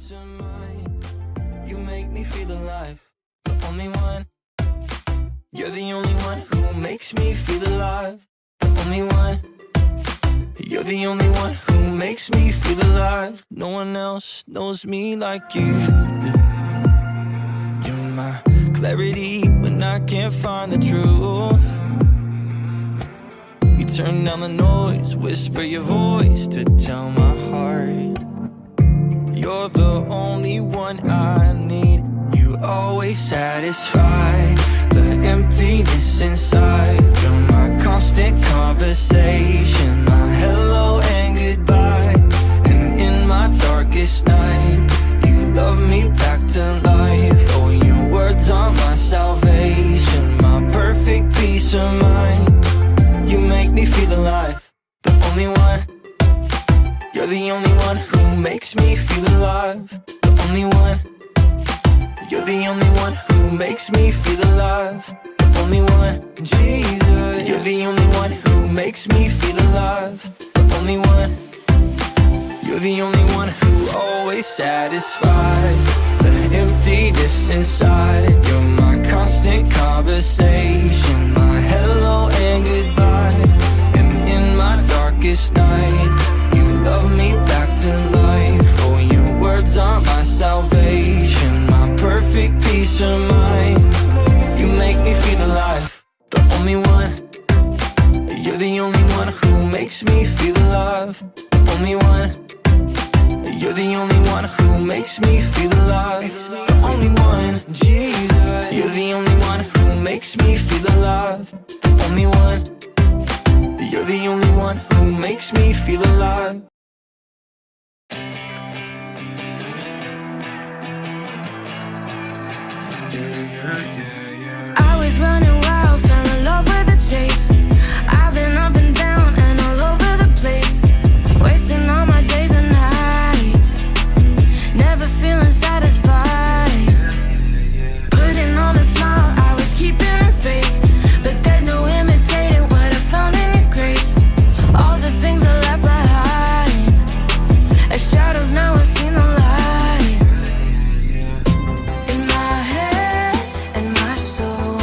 peace of mind. You make me feel alive. The only one. You're the only one who makes me feel alive. The only one. You're the only one who makes me feel alive. No one else knows me like you do. You're my clarity when I can't find the truth. You turn down the noise, whisper your voice to tell my heart you're the only one I need. You always satisfy the emptiness inside. You're my constant conversation, my hello and goodbye. And in my darkest night, you love me back to life. Oh, your words are my salvation, my perfect peace of mind. You make me feel alive. The only one. You're the only one who makes me feel alive. The only one. You're the only one who makes me feel alive. The only one. Jesus. You're the only one who makes me feel alive. The only one. You're the only one who always satisfies the emptiness inside. You're my constant conversation, my hello and goodbye. And in my darkest night, you love me back to life. Oh, your words are my salvation, my perfect peace of mind. You make me feel alive. The only one. You're the only one who makes me feel alive. The only one. You're the only one who makes me feel alive. The only one. Jesus. You're the only one who makes me feel alive. The only one. You're the only one who makes me feel alive. I was running wild, fell in love with the chase. I've been up and down and all over the place, wasting all my days and nights, never feeling satisfied. Putting on a smile, I was keeping it fake, but there's no imitating what I found in your grace. All the things I left behind as shadows, now I've seen the light. In my head and my soul,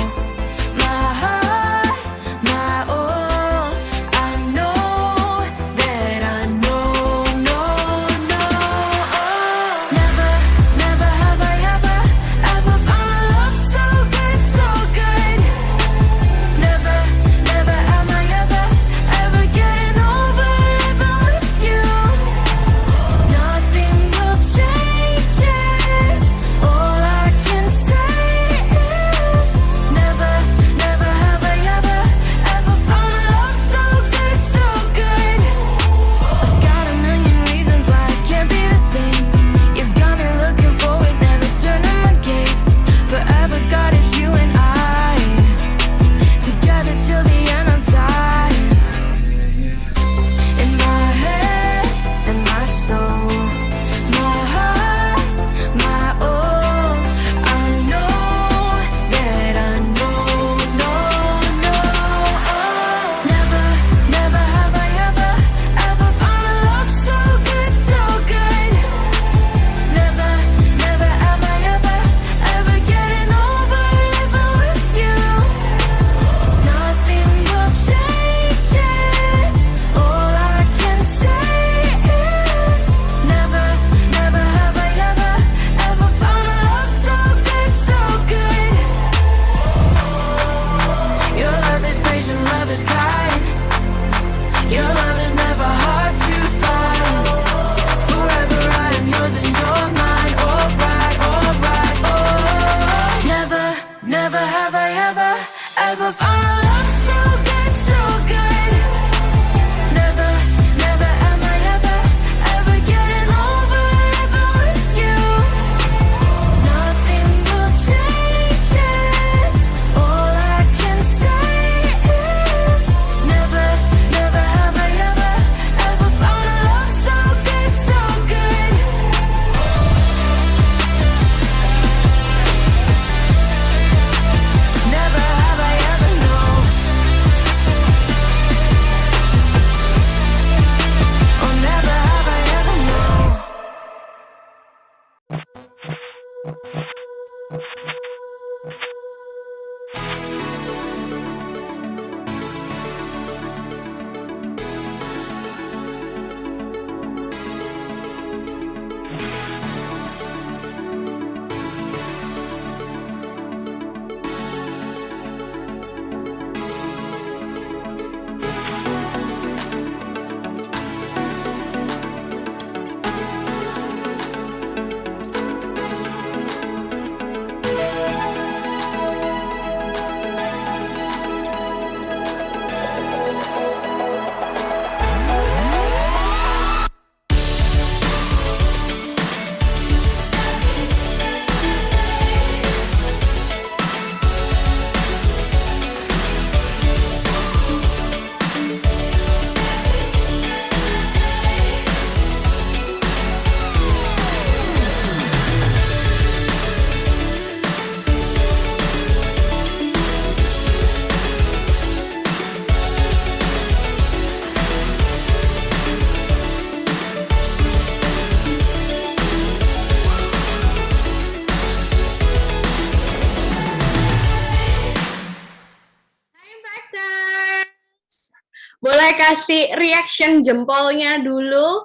Boleh kasih reaction jempolnya dulu,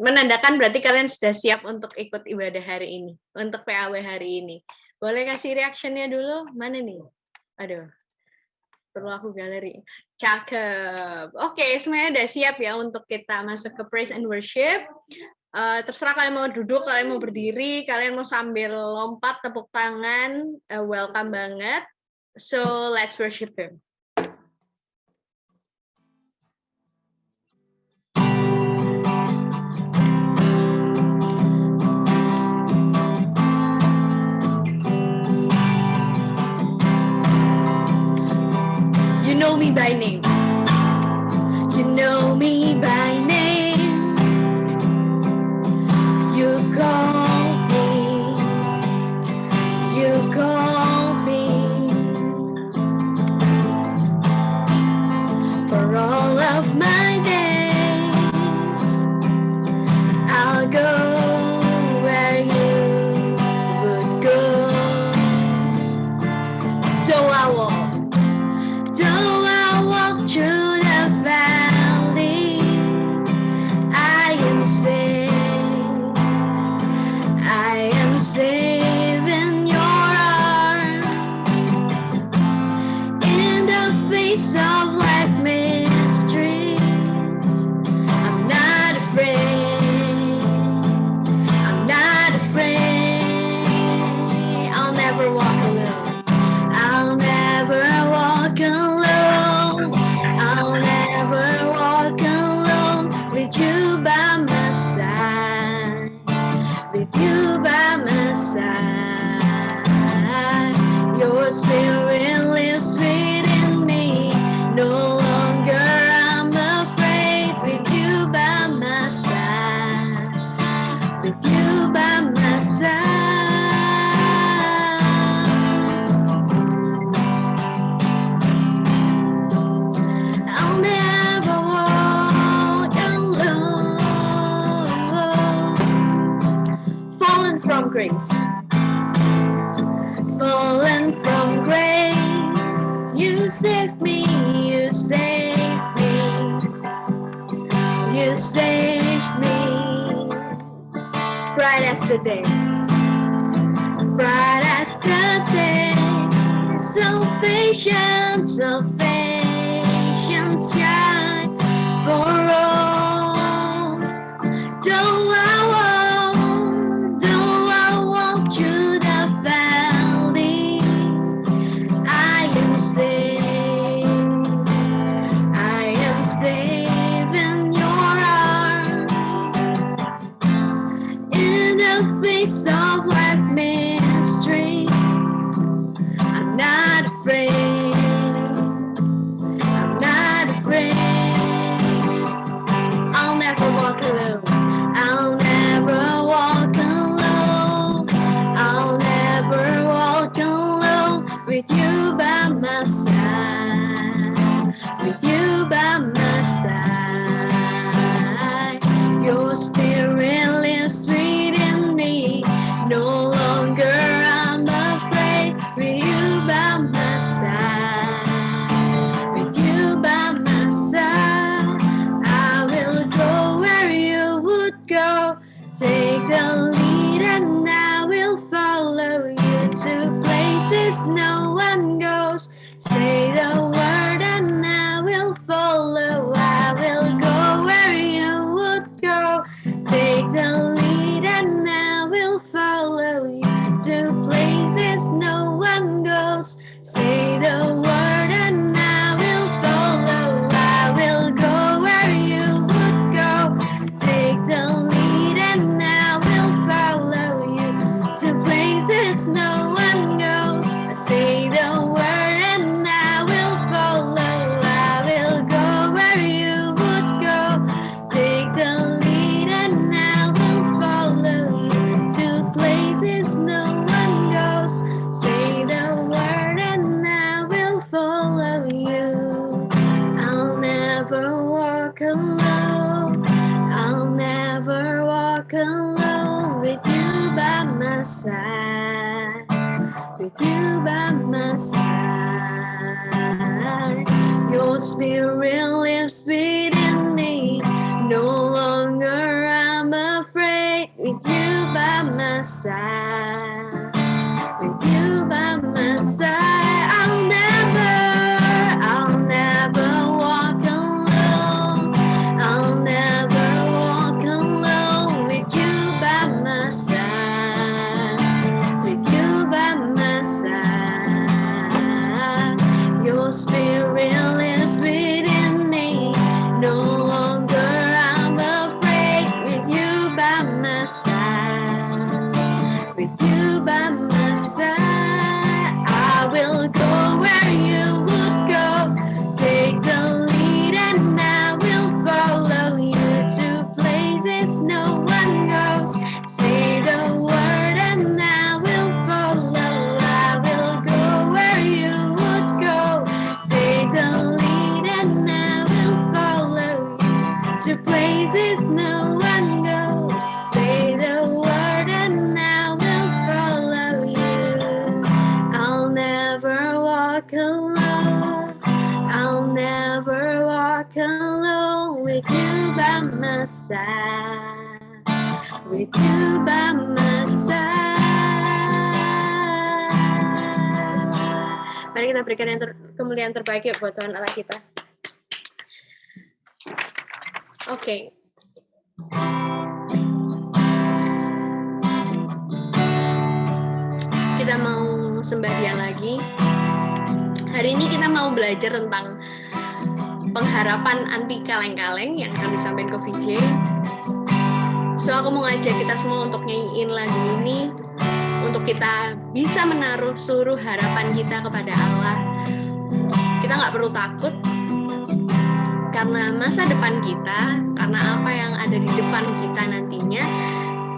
menandakan berarti kalian sudah siap untuk ikut ibadah hari ini, untuk PAW hari ini. Boleh kasih reactionnya dulu? Mana nih? Aduh, perlu aku galeri. Cakep. Oke, semuanya udah siap ya untuk kita masuk ke praise and worship. Terserah kalian mau duduk, kalian mau berdiri, kalian mau sambil lompat, tepuk tangan, welcome banget. So, let's worship Him. You know me by name. You know me by name. You call me. You call me. For all of my days, I'll go where you would go. Though I walk through the valley, I am safe in your arms. In the face of life mysteries, I'm not afraid. I'm not afraid. I'll never walk alone. I'll never walk alone. I'll never walk alone with you by my side. With you by my side. Your spirit lives within me. No longer I'm afraid. With you by my side. With you by my side. I'll never walk alone. Fallen from grace. Fallen from grace. You saved me. You saved me. You saved me. Bright as the day. Bright as the day. So patient, so patient, sky for all. Though I walk through the valley, I am safe. I am safe in your arms. In the face of life mystery, I'm not afraid. I'm not afraid. I'll never walk alone. I'll never walk alone. I'll never walk alone with you by my side. With you by my side. Your spirit lives within me. No longer I'm afraid. With you by my side. With you by my side. I will go where you would go. Take the lead and I will follow you to places no one goes. Say the word and I will follow. I will go where you would go. Take the lead and I will follow you to places no one goes. Say the word and I will follow. I will go where you would go. Take the lead and I will follow you to places no one goes. Say the word and I will follow. I will go where you would go. Take the lead and I will follow you to places no one goes. Say the word and I will follow you. I'll never walk alone. I'll never walk alone with you by my side. With you by my side. Your Your spirit lives within me. No longer I'm afraid. With you by my side, with you by my side, I'll never walk alone. I'll never walk alone. With you by my side, with you by my side. Your spirit lives within me. No longer I'm afraid. With you by my side, with you by my side, I will go where you would go. Take the lead and I will follow you to places no one goes. Say the word and I will follow. I will go where you would go. Take the lead and I will follow you to places no one goes. Say the word and I will follow you. I'll never walk alone. I'll never walk alone. With you by my side, with you by my side. Mari kita berikan yang kemuliaan terbaik ya buat Tuhan Allah kita. Oke. Kita mau sembah Dia lagi. Hari ini kita mau belajar tentang pengharapan anti kaleng-kaleng yang akan disampaikan ke VJ. So aku mau ngajak kita semua untuk nyanyiin lagu ini, untuk kita bisa menaruh seluruh harapan kita kepada Allah. Kita nggak perlu takut, karena masa depan kita, karena apa yang ada di depan kita nantinya,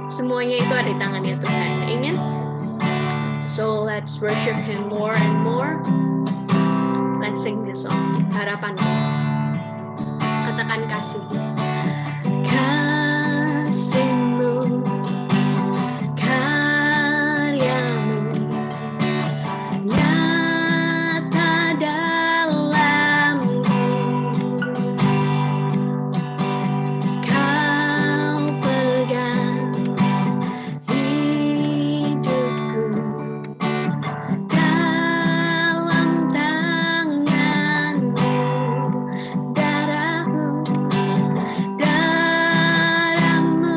semuanya itu ada di tangannya Tuhan. Amen. So let's worship Him more and more. Let's sing this song. Harapan. Katakan kasih. Kasih-Mu, karya-Mu, nyata dalamku. Kau pegang hidupku dalam tangan-Mu, darah-Mu, darah-Mu.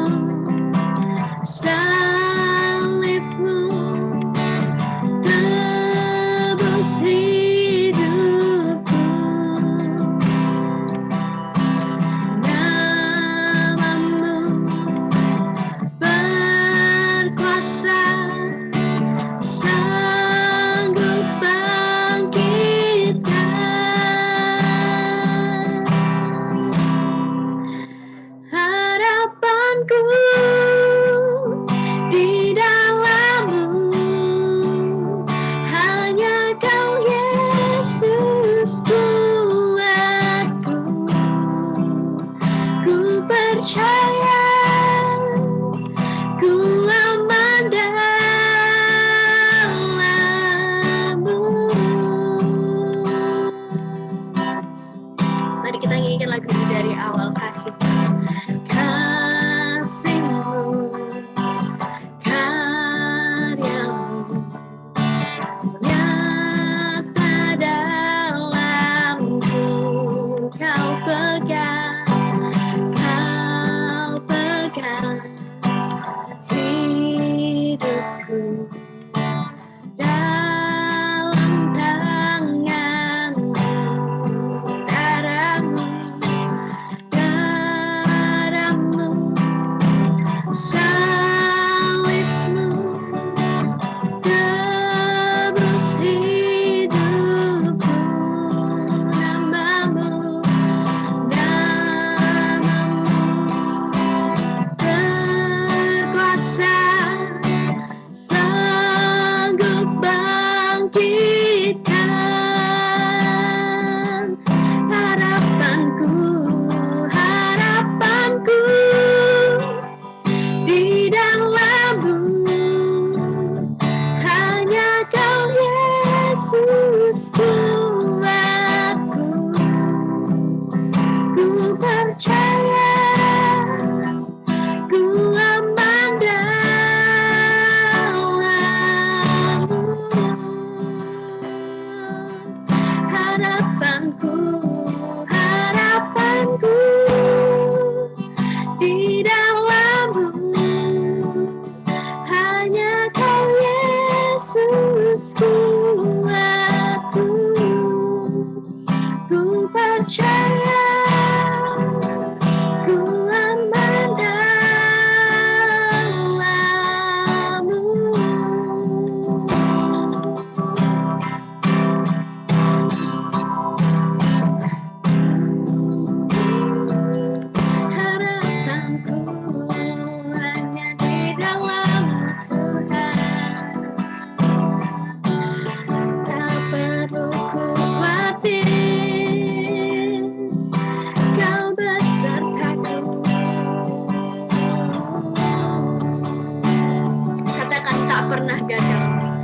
tak pernah gagal.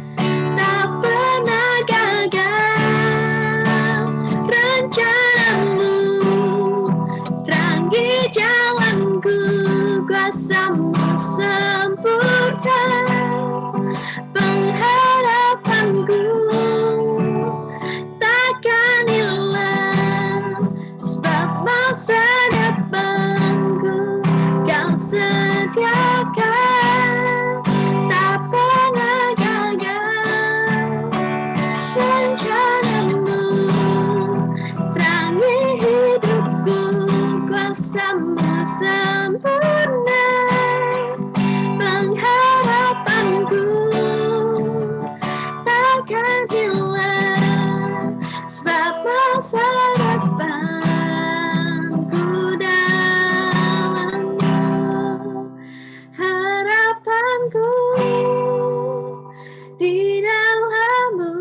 Tak pernah gagal rencanamu, terangi jalanku, kuasamu sempurna pengharapanku, takkan hilang sebab masa depanku kau sediakan. Tak pernah gagal rencanamu, terangi hidupku, kuasamu sempurna pengharapanku, takkan hilang sebab masa depanku dalammu. Harapanku di dalammu,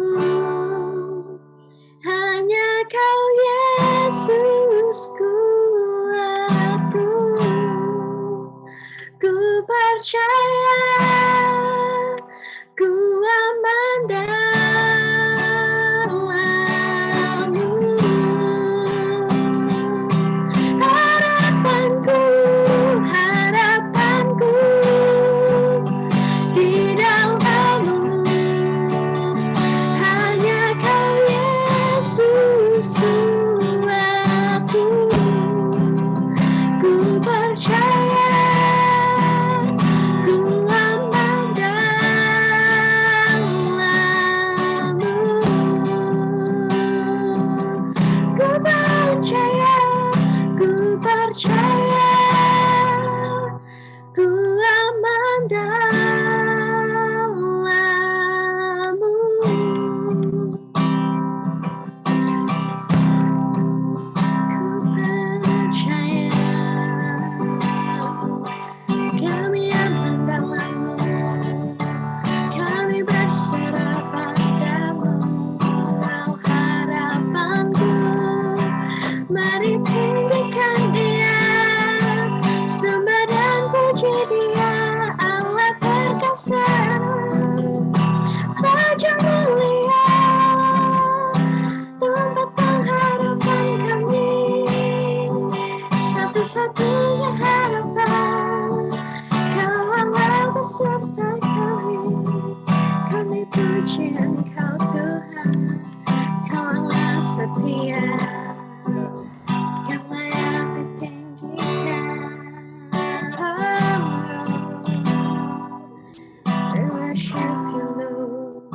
hanya kau Yesusku aku. Ku percaya, ku aman dalammu. Harapanku, harapanku di dalammu, hanya kau Yesusku aku. Ku percaya, ku aman dalammu. Ku percaya, ku percaya, ku aman dalammu. Kami aman dalammu, kami berserah padamu, kau harapanku. Mari tinggikan Dia, sembah dan puji Dia, Allah perkasa, Raja mulia, tempat pengharapan kami, satu-satunya harapan, Kau Allah beserta kami puji Engkau Tuhan, Kau Allah setia, Kau layak ditinggikan. We worship you, Lord.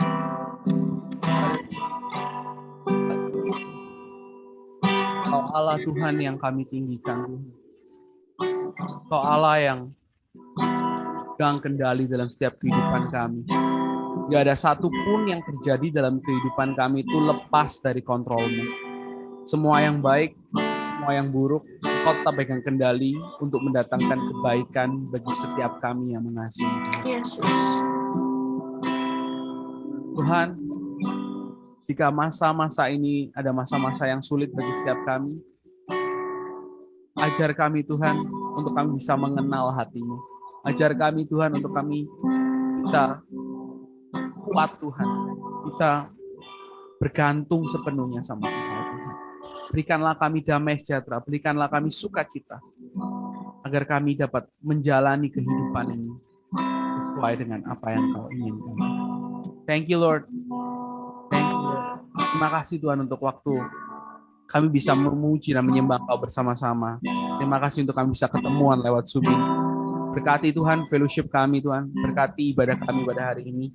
Kau Allah Tuhan yang kami tinggikan. Kau Allah yang pegang kendali dalam setiap kehidupan kami. Gak ada satupun yang terjadi dalam kehidupan kami itu lepas dari kontrol-Mu. Semua yang baik, semua yang buruk, Kau tetap pegang kendali untuk mendatangkan kebaikan bagi setiap kami yang mengasihi. Yesus. Tuhan, jika masa-masa ini ada masa-masa yang sulit bagi setiap kami, ajar kami Tuhan untuk kami bisa mengenal hati-Mu. Ajar kami Tuhan untuk kami bisa kuat Tuhan, bisa bergantung sepenuhnya sama Engkau Tuhan. Berikanlah kami damai sejahtera, berikanlah kami sukacita, agar kami dapat menjalani kehidupan ini sesuai dengan apa yang Kau inginkan. Thank you Lord. Thank you Lord. Terima kasih Tuhan untuk waktu kami bisa memuji dan menyembah Kau bersama-sama. Terima kasih untuk kami bisa ketemuan lewat Zoom ini. Berkati Tuhan fellowship kami Tuhan, berkati ibadah kami pada hari ini.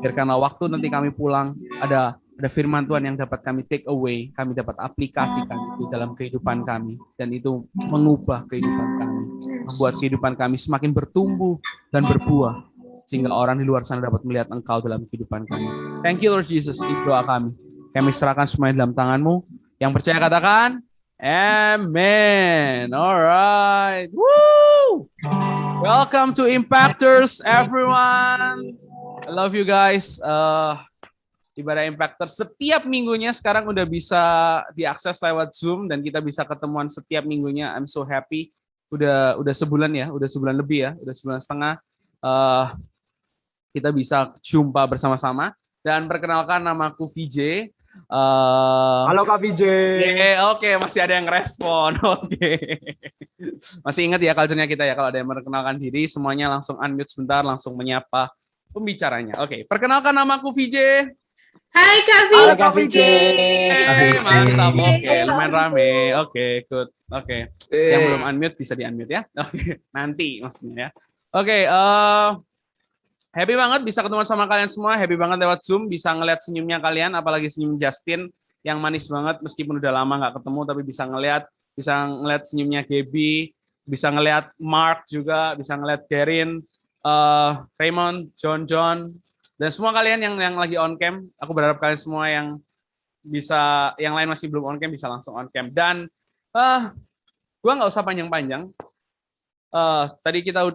Biarkanlah waktu nanti kami pulang ada firman Tuhan yang dapat kami take away, kami dapat aplikasikan itu dalam kehidupan kami, dan itu mengubah kehidupan kami, membuat kehidupan kami semakin bertumbuh dan berbuah, sehingga orang di luar sana dapat melihat Engkau dalam kehidupan kami. Thank you Lord Jesus, itu doa kami. Kami serahkan semuanya dalam tangan-Mu. Yang percaya katakan, Amen. Alright. Woo! Welcome to Impactors, everyone. I love you guys. Ibadah Impactors setiap minggunya sekarang udah bisa diakses lewat Zoom dan kita bisa ketemuan setiap minggunya. I'm so happy. Udah sebulan ya, udah sebulan lebih ya, udah sebulan setengah. kita bisa jumpa bersama-sama. Dan perkenalkan, namaku VJ. Halo Kak VJ. Oke, masih ada yang respon. Oke. Masih ingat ya culture-nya kita ya, kalau ada yang memperkenalkan diri, semuanya langsung unmute sebentar, langsung menyapa pembicaranya. Oke, perkenalkan, namaku VJ. Hai Kak Halo Vijay. Kak VJ. Mantap. Oke, lumayan rame. Oke, good. Oke. Yang belum Eh, unmute bisa di-unmute ya. Oke, nanti maksudnya ya. Oke, happy banget bisa ketemu sama kalian semua. Happy banget lewat Zoom bisa ngeliat senyumnya kalian, apalagi senyum Justin yang manis banget meskipun udah lama nggak ketemu, tapi bisa ngeliat senyumnya Gaby, bisa ngeliat Mark juga, bisa ngeliat Darin, Raymond, John, dan semua kalian yang lagi on cam. Aku berharap kalian semua yang lain masih belum on cam bisa langsung on cam. Dan gua nggak usah panjang-panjang. Tadi kita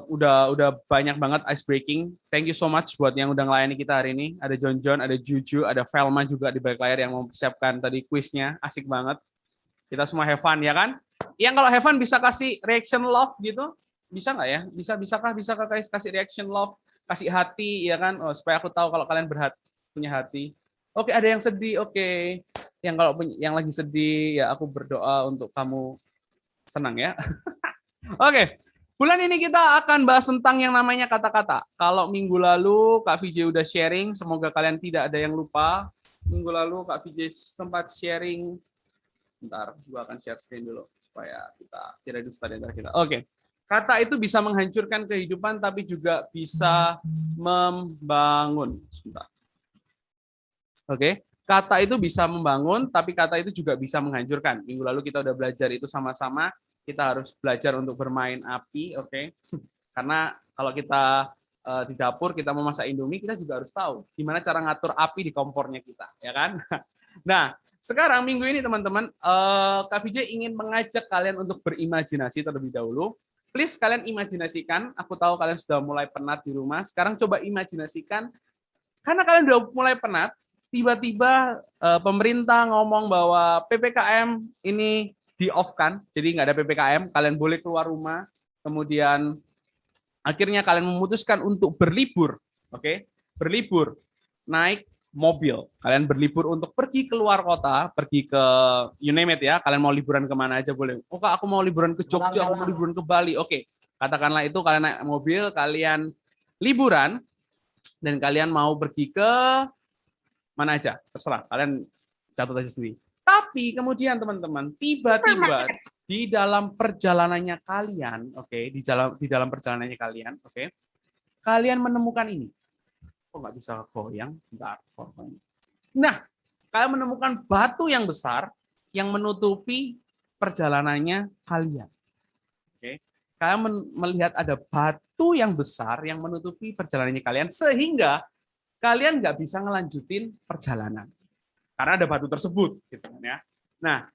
udah banyak banget ice breaking. Thank you so much buat yang udah ngelayani kita hari ini. Ada John, ada Juju, ada Velma juga di balik layar yang mempersiapkan tadi kuisnya. Asik banget. Kita semua have fun ya kan? Yang kalau have fun bisa kasih reaction love gitu? Bisa nggak ya? Bisakah guys kasih reaction love, kasih hati ya kan? Supaya aku tahu kalau kalian punya hati. Oke, ada yang sedih. Oke. Yang lagi sedih ya aku berdoa untuk kamu senang ya. Oke, bulan ini kita akan bahas tentang yang namanya kata-kata. Kalau minggu lalu Kak VJ udah sharing, semoga kalian tidak ada yang lupa. Minggu lalu Kak VJ sempat sharing. Bentar, gua akan share screen dulu supaya kita tidak dusta di antara kita. Oke, kata itu bisa menghancurkan kehidupan, tapi juga bisa membangun. Sebentar. Oke, kata itu bisa membangun, tapi kata itu juga bisa menghancurkan. Minggu lalu kita udah belajar itu sama-sama. Kita harus belajar untuk bermain api, oke? Karena kalau kita di dapur, kita mau masak Indomie, kita juga harus tahu gimana cara ngatur api di kompornya kita, ya kan? Nah, sekarang minggu ini teman-teman, Kak VJ ingin mengajak kalian untuk berimajinasi terlebih dahulu. Please kalian imajinasikan, aku tahu kalian sudah mulai penat di rumah, sekarang coba imajinasikan, karena kalian udah mulai penat, tiba-tiba pemerintah ngomong bahwa PPKM ini di-off-kan, jadi nggak ada PPKM, kalian boleh keluar rumah, kemudian akhirnya kalian memutuskan untuk berlibur, oke? Berlibur, naik mobil, kalian berlibur untuk pergi keluar kota, pergi ke you name it ya, kalian mau liburan kemana aja boleh. Oh Kak, aku mau liburan ke Jogja, aku mau liburan ke Bali, oke. Katakanlah itu kalian naik mobil, kalian liburan, dan kalian mau pergi ke mana aja, terserah, kalian catat aja sendiri. Tapi kemudian teman-teman, tiba-tiba di dalam perjalanannya kalian, oke, di dalam perjalanannya kalian, oke, kalian menemukan ini. Kok nggak bisa goyang? Bentar. Nah, kalian menemukan batu yang besar yang menutupi perjalanannya kalian. Oke, kalian melihat ada batu yang besar yang menutupi perjalanannya kalian sehingga kalian nggak bisa ngelanjutin perjalanan. Karena ada batu tersebut, gitu kan ya. Nah,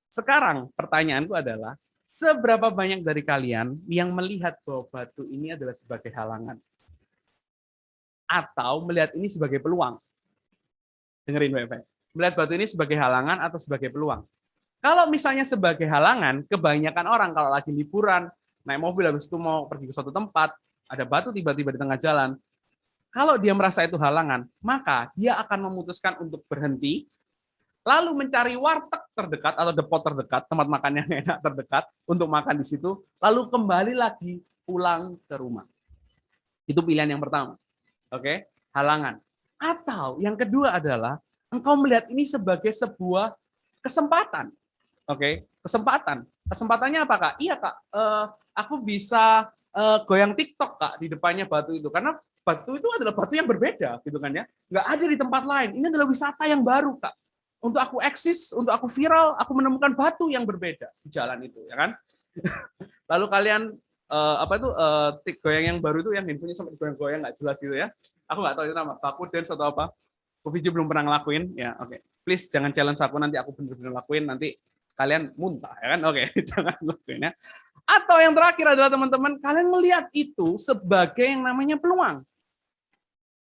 sekarang pertanyaanku adalah, seberapa banyak dari kalian yang melihat bahwa batu ini adalah sebagai halangan? Atau melihat ini sebagai peluang? Dengerin baik-baik. Melihat batu ini sebagai halangan atau sebagai peluang? Kalau misalnya sebagai halangan, kebanyakan orang kalau lagi liburan, naik mobil habis itu mau pergi ke suatu tempat, ada batu tiba-tiba di tengah jalan, kalau dia merasa itu halangan, maka dia akan memutuskan untuk berhenti, lalu mencari warteg terdekat atau depot terdekat, tempat makan yang enak terdekat untuk makan di situ, lalu kembali lagi pulang ke rumah. Itu pilihan yang pertama. Oke, halangan. Atau yang kedua adalah engkau melihat ini sebagai sebuah kesempatan. Oke, kesempatan. Kesempatannya apa, Kak? Iya, Kak. Aku bisa goyang TikTok, Kak, di depannya batu itu. Karena batu itu adalah batu yang berbeda, gitu kan ya. Nggak ada di tempat lain. Ini adalah wisata yang baru, Kak. Untuk aku eksis, untuk aku viral, aku menemukan batu yang berbeda di jalan itu, ya kan? Lalu kalian goyang yang baru itu yang handphonenya sampai goyang-goyang nggak jelas gitu ya. Aku nggak tahu itu nama baku dance atau apa. Aku video belum pernah ngelakuin, ya oke. Please jangan challenge aku, nanti aku bener-bener lakuin, nanti kalian muntah, ya kan? Oke, jangan lakuin ya. Atau yang terakhir adalah teman-teman, kalian melihat itu sebagai yang namanya peluang.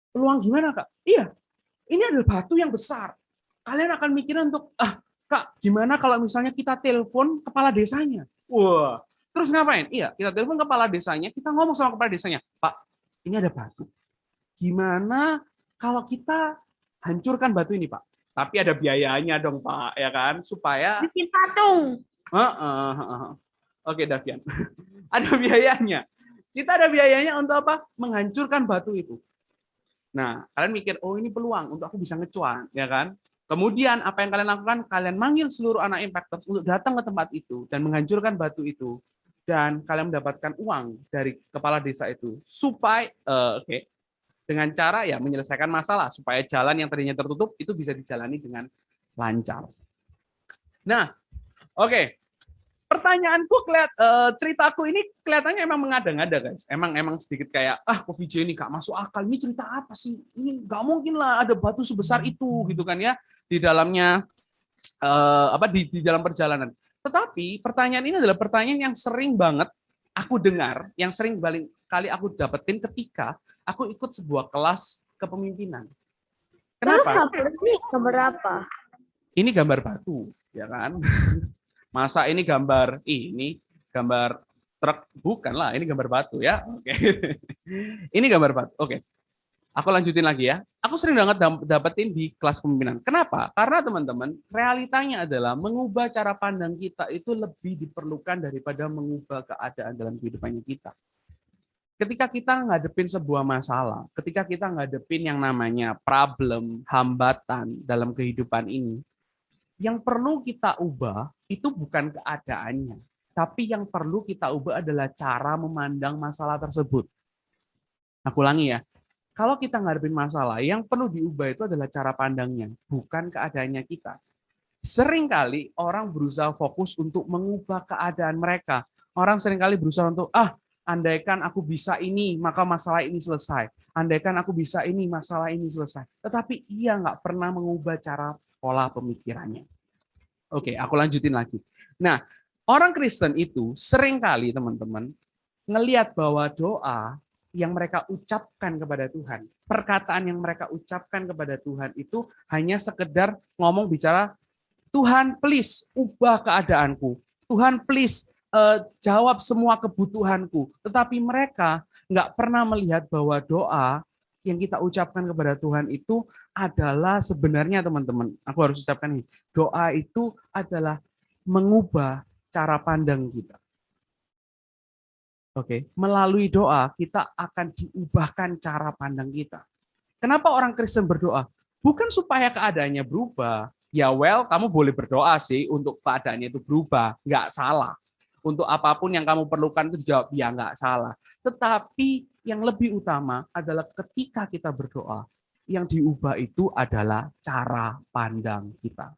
Peluang gimana, Kak? Iya, ini adalah batu yang besar. Kalian akan mikirin untuk, Kak, gimana kalau misalnya kita telepon kepala desanya? Wah, terus ngapain? Iya, kita telepon kepala desanya, kita ngomong sama kepala desanya, Pak, ini ada batu. gimana kalau kita hancurkan batu ini, Pak? Tapi ada biayanya dong, Pak, ya kan? Supaya Bikin patung. Oke, Davian. Ada biayanya. Kita ada biayanya untuk apa? Menghancurkan batu itu. Nah, kalian mikir, oh ini peluang untuk aku bisa ngecuan, ya kan? Kemudian apa yang kalian lakukan? Kalian manggil seluruh anak Impactors untuk datang ke tempat itu dan menghancurkan batu itu. Dan kalian mendapatkan uang dari kepala desa itu supaya dengan cara ya menyelesaikan masalah supaya jalan yang tadinya tertutup itu bisa dijalani dengan lancar. Nah, oke. Pertanyaanku ceritaku ini kelihatannya emang mengada-ngada, guys. Emang sedikit kayak kok video ini gak masuk akal. Ini cerita apa sih? Ini gak mungkin lah ada batu sebesar itu gitu kan ya di dalamnya di dalam perjalanan. Tetapi pertanyaan ini adalah pertanyaan yang sering banget aku dengar, yang sering kali aku dapetin ketika aku ikut sebuah kelas kepemimpinan. Kenapa? Terus ini gambar apa? Ini gambar batu, ya kan? Masa ini gambar truk? Bukan lah, ini gambar batu ya. Oke. Ini gambar batu. Oke. Aku lanjutin lagi ya. Aku sering banget dapetin di kelas kepemimpinan. Kenapa? Karena teman-teman, realitanya adalah mengubah cara pandang kita itu lebih diperlukan daripada mengubah keadaan dalam kehidupannya kita. Ketika kita ngadepin sebuah masalah, ketika kita ngadepin yang namanya problem, hambatan dalam kehidupan ini, yang perlu kita ubah itu bukan keadaannya, tapi yang perlu kita ubah adalah cara memandang masalah tersebut. Aku ulangi ya, kalau kita ngadepin masalah, yang perlu diubah itu adalah cara pandangnya, bukan keadaannya kita. Seringkali orang berusaha fokus untuk mengubah keadaan mereka. Orang seringkali berusaha untuk, andaikan aku bisa ini, maka masalah ini selesai. Andaikan aku bisa ini, masalah ini selesai. Tetapi ia nggak pernah mengubah cara pola pemikirannya. Oke, aku lanjutin lagi. Nah, orang Kristen itu seringkali teman-teman ngelihat bahwa doa yang mereka ucapkan kepada Tuhan, perkataan yang mereka ucapkan kepada Tuhan itu hanya sekedar ngomong bicara, Tuhan please ubah keadaanku, Tuhan please jawab semua kebutuhanku. Tetapi mereka nggak pernah melihat bahwa doa yang kita ucapkan kepada Tuhan itu adalah sebenarnya teman-teman, aku harus ucapkan ini, doa itu adalah mengubah cara pandang kita. Oke, melalui doa kita akan diubahkan cara pandang kita. Kenapa orang Kristen berdoa? Bukan supaya keadaannya berubah. Ya kamu boleh berdoa sih untuk keadaannya itu berubah, nggak salah. Untuk apapun yang kamu perlukan itu dijawab, ya nggak salah. Tetapi yang lebih utama adalah ketika kita berdoa, yang diubah itu adalah cara pandang kita.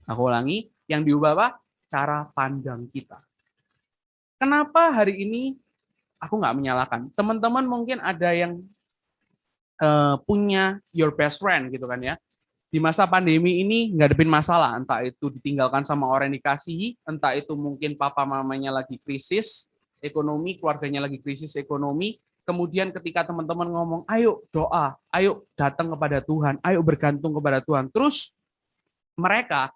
Aku ulangi, yang diubah apa? Cara pandang kita. Kenapa hari ini aku nggak menyalahkan? Teman-teman mungkin ada yang punya your best friend gitu kan ya. Di masa pandemi ini ngadepin masalah, entah itu ditinggalkan sama orang yang dikasihi, entah itu mungkin papa mamanya lagi krisis ekonomi, keluarganya lagi krisis ekonomi, kemudian ketika teman-teman ngomong, ayo doa, ayo datang kepada Tuhan, ayo bergantung kepada Tuhan, terus mereka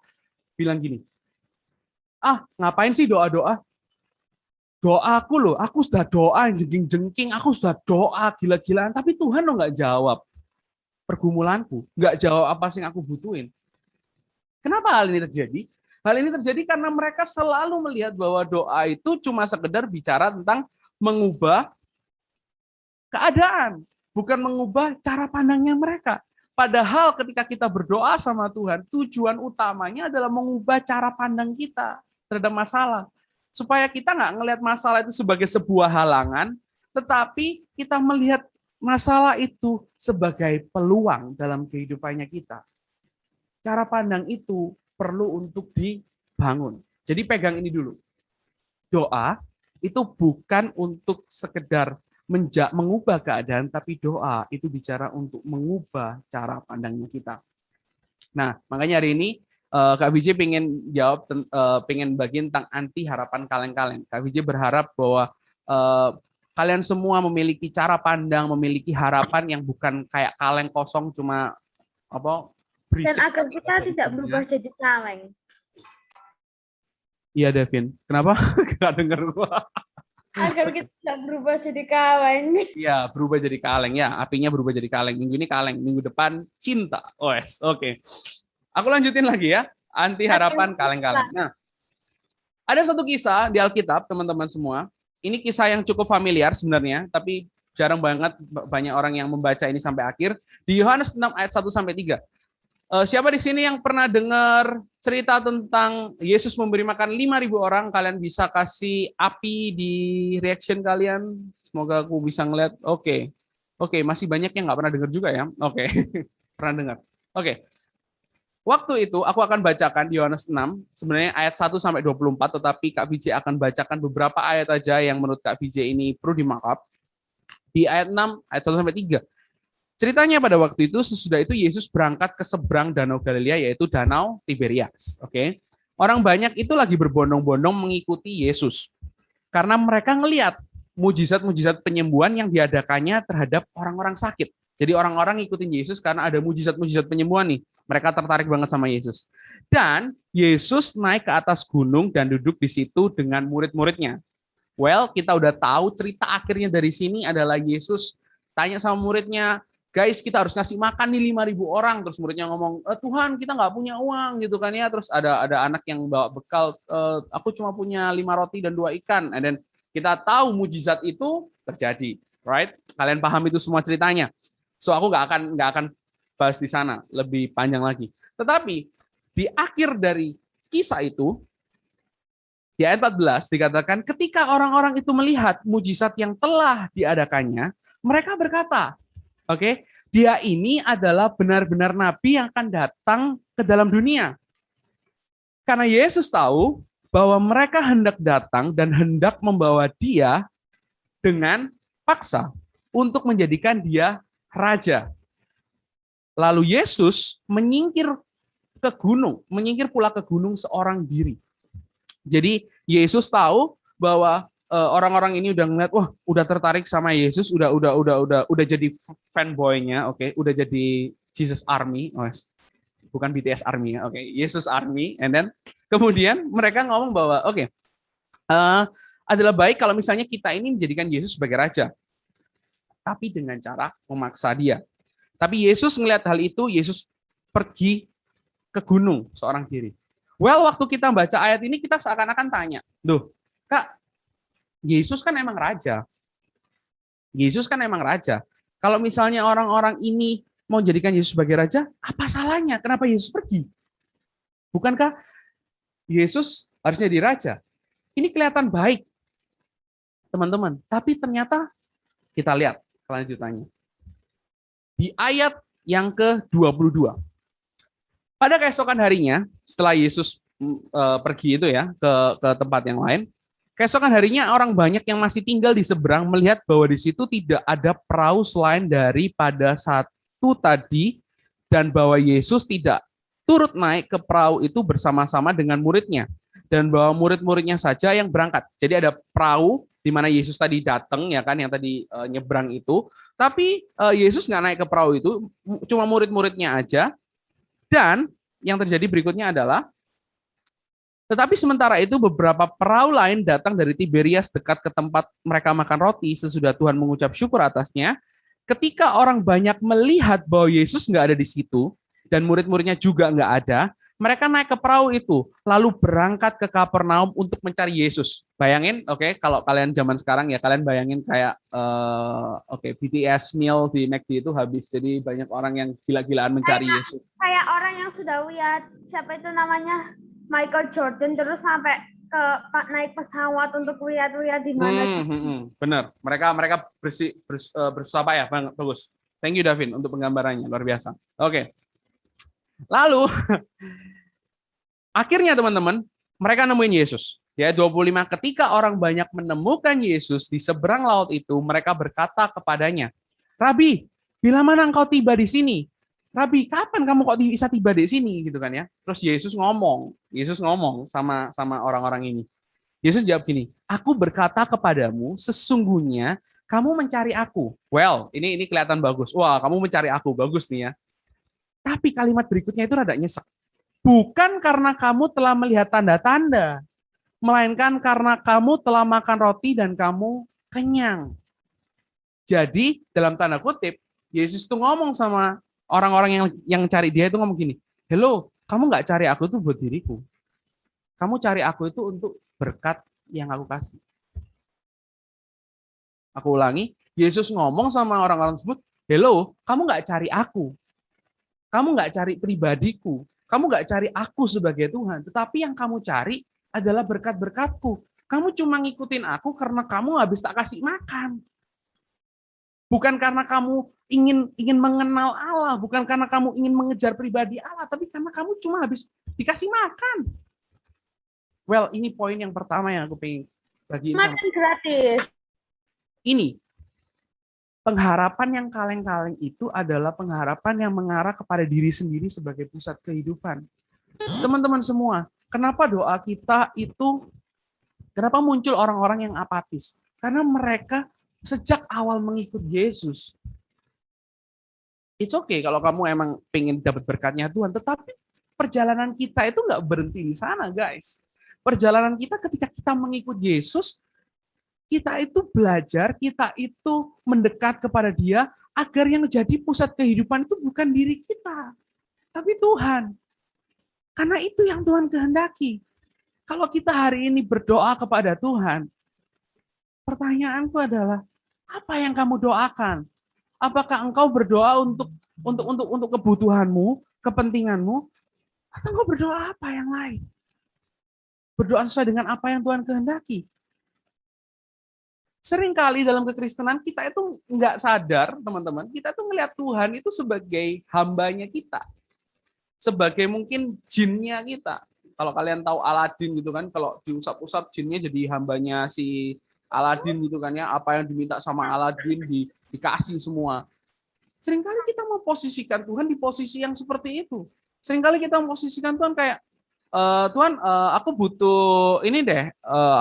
bilang gini, ngapain sih doa-doa? Doaku loh, aku sudah doa jengking-jengking, aku sudah doa gila-gilaan, tapi Tuhan lo nggak jawab pergumulanku, nggak jawab apa sih yang aku butuhin. Kenapa hal ini terjadi? Hal ini terjadi karena mereka selalu melihat bahwa doa itu cuma sekedar bicara tentang mengubah keadaan, bukan mengubah cara pandangnya mereka. Padahal ketika kita berdoa sama Tuhan, tujuan utamanya adalah mengubah cara pandang kita terhadap masalah. Supaya kita nggak ngelihat masalah itu sebagai sebuah halangan, tetapi kita melihat masalah itu sebagai peluang dalam kehidupannya kita. Cara pandang itu perlu untuk dibangun. Jadi pegang ini dulu. Doa itu bukan untuk sekedar mengubah keadaan, tapi doa itu bicara untuk mengubah cara pandangnya kita. Nah, makanya hari ini Kak Vijay pengen jawab, pengen bagian tentang anti harapan kaleng-kaleng. Kak Vijay berharap bahwa kalian semua memiliki cara pandang, memiliki harapan yang bukan kayak kaleng kosong cuma berisik. Dan agar kita tidak berubah jadi kaleng. Iya, Devin. Kenapa? Gak denger gua. Agar kita tidak berubah jadi kaleng. Iya, berubah jadi kaleng ya. Apinya berubah jadi kaleng. Minggu ini kaleng, minggu depan cinta. Oke. Aku lanjutin lagi ya. Anti harapan kaleng-kaleng. Nah, ada satu kisah di Alkitab, teman-teman semua. Ini kisah yang cukup familiar sebenarnya, tapi jarang banget banyak orang yang membaca ini sampai akhir. Di Yohanes 6 ayat 1 sampai 3. Siapa di sini yang pernah dengar cerita tentang Yesus memberi makan 5.000 orang? Kalian bisa kasih api di reaction kalian. Semoga aku bisa ngeliat. Oke, masih banyak yang nggak pernah dengar juga ya. Oke, pernah dengar. Oke. Waktu itu aku akan bacakan di Yohanes 6, sebenarnya ayat 1 sampai 24, tetapi Kak Vijay akan bacakan beberapa ayat aja yang menurut Kak Vijay ini perlu di-markup. Di ayat 6, ayat 1 sampai 3. Ceritanya pada waktu itu, sesudah itu Yesus berangkat ke seberang Danau Galilea, yaitu Danau Tiberias. Oke, orang banyak itu lagi berbondong-bondong mengikuti Yesus karena mereka ngelihat mujizat-mujizat penyembuhan yang diadakannya terhadap orang-orang sakit. Jadi orang-orang ngikutin Yesus karena ada mujizat-mujizat penyembuhan nih. Mereka tertarik banget sama Yesus. Dan Yesus naik ke atas gunung dan duduk di situ dengan murid-muridnya. Well, kita udah tahu cerita akhirnya dari sini adalah Yesus tanya sama muridnya, guys, kita harus ngasih makan nih 5.000 orang. Terus muridnya ngomong, Tuhan, kita nggak punya uang gitu kan ya. Terus ada anak yang bawa bekal, aku cuma punya 5 roti dan 2 ikan. And then kita tahu mujizat itu terjadi, right? Kalian paham itu semua ceritanya. So aku nggak akan bahas di sana lebih panjang lagi. Tetapi di akhir dari kisah itu, di ayat 14 dikatakan, ketika orang-orang itu melihat mujizat yang telah diadakannya, mereka berkata, oke, dia ini adalah benar-benar nabi yang akan datang ke dalam dunia. Karena Yesus tahu bahwa mereka hendak datang dan hendak membawa dia dengan paksa untuk menjadikan dia raja. Lalu Yesus menyingkir pula ke gunung seorang diri. Jadi Yesus tahu bahwa orang-orang ini udah ngeliat, wah, udah tertarik sama Yesus, udah jadi fanboy-nya, oke, udah jadi Jesus Army, bukan BTS Army ya, oke, Yesus Army, and then kemudian mereka ngomong bahwa, oke, adalah baik kalau misalnya kita ini menjadikan Yesus sebagai raja, tapi dengan cara memaksa dia. Tapi Yesus ngelihat hal itu, Yesus pergi ke gunung seorang diri. Well, waktu kita baca ayat ini, kita seakan-akan tanya, loh, Kak, Yesus kan emang raja. Yesus kan emang raja. Kalau misalnya orang-orang ini mau jadikan Yesus sebagai raja, apa salahnya? Kenapa Yesus pergi? Bukankah Yesus harusnya jadi raja? Ini kelihatan baik, teman-teman. Tapi ternyata kita lihat kelanjutannya. Di ayat yang ke-22. Pada keesokan harinya, setelah Yesus pergi itu ya ke tempat yang lain, keesokan harinya orang banyak yang masih tinggal di seberang melihat bahwa di situ tidak ada perahu selain daripada satu tadi, dan bahwa Yesus tidak turut naik ke perahu itu bersama-sama dengan muridnya, dan bahwa murid-muridnya saja yang berangkat. Jadi ada perahu di mana Yesus tadi datang, ya kan, yang tadi nyebrang itu, tapi Yesus nggak naik ke perahu itu, cuma murid-muridnya aja. Dan yang terjadi berikutnya adalah, tetapi sementara itu beberapa perahu lain datang dari Tiberias dekat ke tempat mereka makan roti sesudah Tuhan mengucap syukur atasnya. Ketika orang banyak melihat bahwa Yesus nggak ada di situ dan murid-muridnya juga nggak ada, mereka naik ke perahu itu lalu berangkat ke Kapernaum untuk mencari Yesus. Bayangin, oke, kalau kalian zaman sekarang ya kalian bayangin kayak BTS meal di McD itu habis, jadi banyak orang yang gila-gilaan mencari Yesus. Kayak orang yang sudah lihat siapa itu namanya Michael Jordan terus sampai ke naik pesawat untuk lihat-lihat di mana. Benar. Mereka berusaha ya, bagus. Thank you Davin untuk penggambarannya, luar biasa. Oke. Lalu akhirnya teman-teman, mereka nemuin Yesus. Ya, 25, ketika orang banyak menemukan Yesus di seberang laut itu, mereka berkata kepadanya, Rabi, bila mana engkau tiba di sini? Rabi, kapan kamu kok bisa tiba di sini gitu kan ya? Terus Yesus ngomong sama orang-orang ini. Yesus jawab gini, aku berkata kepadamu, sesungguhnya kamu mencari aku. Well, ini kelihatan bagus. Wah, kamu mencari aku, bagus nih ya. Tapi kalimat berikutnya itu rada nyesek. Bukan karena kamu telah melihat tanda-tanda, melainkan karena kamu telah makan roti dan kamu kenyang. Jadi dalam tanda kutip, Yesus tuh ngomong sama orang-orang yang cari dia itu ngomong gini, hello, kamu nggak cari aku itu buat diriku. Kamu cari aku itu untuk berkat yang aku kasih. Aku ulangi, Yesus ngomong sama orang-orang tersebut, hello, kamu nggak cari aku. Kamu nggak cari pribadiku. Kamu nggak cari aku sebagai Tuhan. Tetapi yang kamu cari adalah berkat-berkatku. Kamu cuma ngikutin aku karena kamu habis tak kasih makan. Bukan karena kamu ingin mengenal Allah, bukan karena kamu ingin mengejar pribadi Allah, tapi karena kamu cuma habis dikasih makan. Well, ini poin yang pertama yang aku pengen bagiin. Makan gratis. Ini, pengharapan yang kaleng-kaleng itu adalah pengharapan yang mengarah kepada diri sendiri sebagai pusat kehidupan. Teman-teman semua, kenapa doa kita itu, kenapa muncul orang-orang yang apatis? Karena mereka sejak awal mengikut Yesus. It's okay kalau kamu emang pengen dapat berkatnya Tuhan, tetapi perjalanan kita itu nggak berhenti di sana, guys. Perjalanan kita ketika kita mengikut Yesus, kita itu belajar, kita itu mendekat kepada Dia, agar yang jadi pusat kehidupan itu bukan diri kita, tapi Tuhan. Karena itu yang Tuhan kehendaki. Kalau kita hari ini berdoa kepada Tuhan, pertanyaanku adalah, apa yang kamu doakan? Apakah engkau berdoa untuk kebutuhanmu, kepentinganmu, atau engkau berdoa apa yang lain? Berdoa sesuai dengan apa yang Tuhan kehendaki. Seringkali dalam kekristenan kita itu nggak sadar, teman-teman, kita tuh ngelihat Tuhan itu sebagai hambanya kita. Sebagai mungkin jinnya kita. Kalau kalian tahu Aladin gitu kan, kalau diusap-usap jinnya jadi hambanya si Aladin gitu kan ya, apa yang diminta sama Aladin dikasih semua. Seringkali kita mau posisikan Tuhan di posisi yang seperti itu. Seringkali kita memposisikan Tuhan kayak, Tuhan, aku butuh ini deh,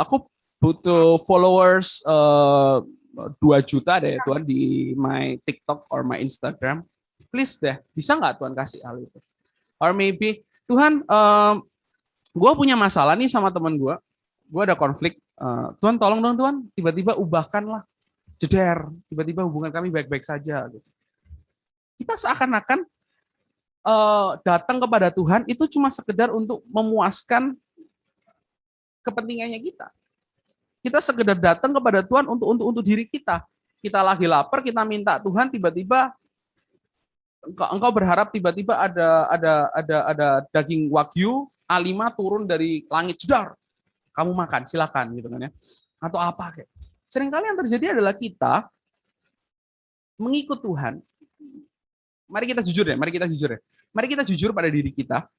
aku butuh followers 2 juta deh Tuhan di my TikTok or my Instagram. Please deh, bisa nggak Tuhan kasih hal itu? Or maybe, Tuhan, gue punya masalah nih sama teman gue ada konflik, Tuhan tolong dong Tuhan, tiba-tiba ubahkanlah, jeder, tiba-tiba hubungan kami baik-baik saja. Kita seakan-akan datang kepada Tuhan itu cuma sekedar untuk memuaskan kepentingannya kita. Kita sekedar datang kepada Tuhan untuk diri kita. Kita lagi lapar, kita minta Tuhan, tiba-tiba engkau berharap tiba-tiba ada daging wagyu A5 turun dari langit, jedar. Kamu makan, silakan gitu kan ya. Atau apa kayak. Seringkali yang terjadi adalah kita mengikut Tuhan. Mari kita jujur ya. Mari kita jujur pada diri kita.